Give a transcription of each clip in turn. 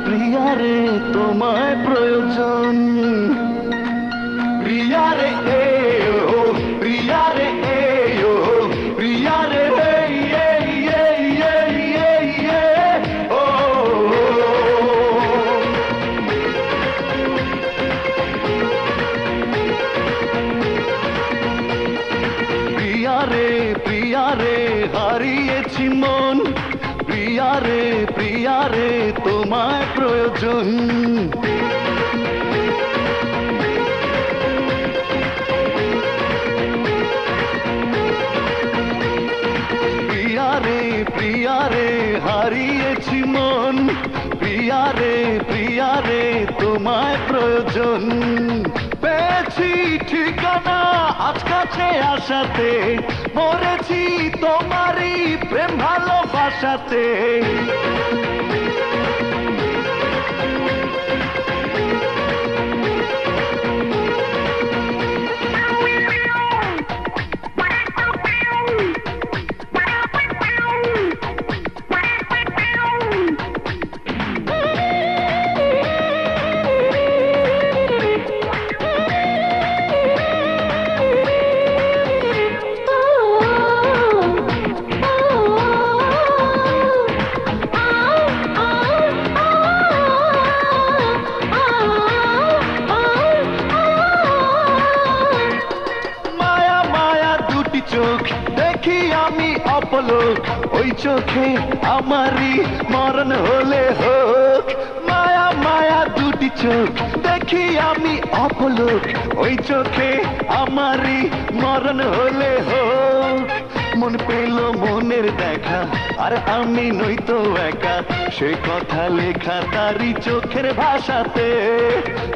প্রিয়া রে তোমায় প্রয়োজন প্রিয়া রে ও প্রিয়া রে ও প্রিয়া রে ও প্রিয়া রে হারিয়েছি মন প্রিয়া রে তোমায় প্রয়োজন প্রিয়া রে হারিয়েছি মন প্রিয়া রে তোমায় প্রয়োজন পেয়েছি ঠিকানা আজ কাছে আসাতে মরেছি তোমারই প্রেম ভালোবাসাতে চোখ দেখি আমি অপলোক ওই চোখে আমারই মরণ হলে হোক মায়া মায়া দুটি চোখ দেখি আমি অপলোক ওই চোখে আমারই মরণ হলে হোক মন পেল মনের দেখা আর আমি নই তো একা সে কথা লেখা তারই চোখের ভাষাতে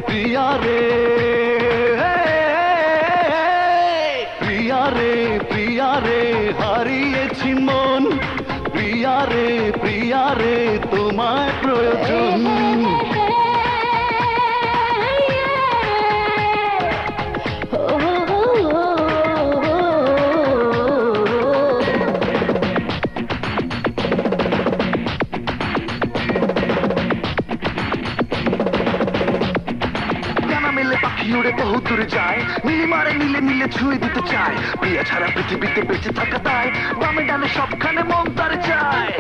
প্রিয়া রে প্রিয়া রে হারিয়েছি মন প্রিয়া রে তোমায় প্রয়োজন উড়ে বহু দূরে যায় নীলি মারে নীলে নীলে ছুঁয়ে দিতে চায় প্রিয়া ছাড়া পৃথিবীতে বেঁচে থাকা তাই বামে ডানে সবখানে মন তার চায়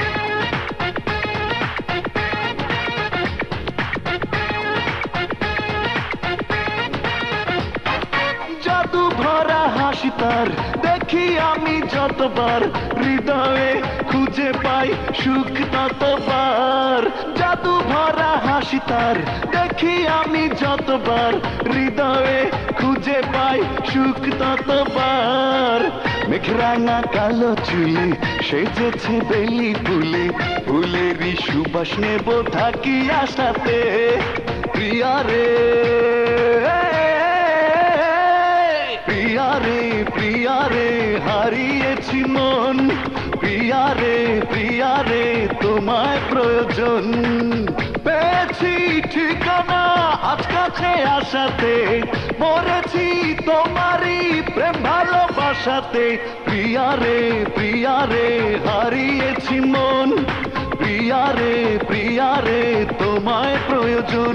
জাদু ভরা হাসি তার দেখি আমি যতবার হৃদয়ে খুঁজে পাই সুখ ততবার জাদু ভরা হাসি তার দেখি আমি যতবার হৃদয়ে খুঁজে পাই সুখ ততবার মেঘরাঙা কালো চুলি সেজেছে বেলি ফুলে ফুলেরই সুবাস নেব থাকি আশাতে প্রিয়া রে প্রিয়া রে হারিয়েছি মন প্রিয়া রে তোমায় প্রয়োজন পেয়েছি ঠিকানা আজ কাছে আসাতে মরেছি তোমারই প্রেম ভালোবাসাতে প্রিয়া রে হারিয়েছি মন প্রিয়া রে তোমায় প্রয়োজন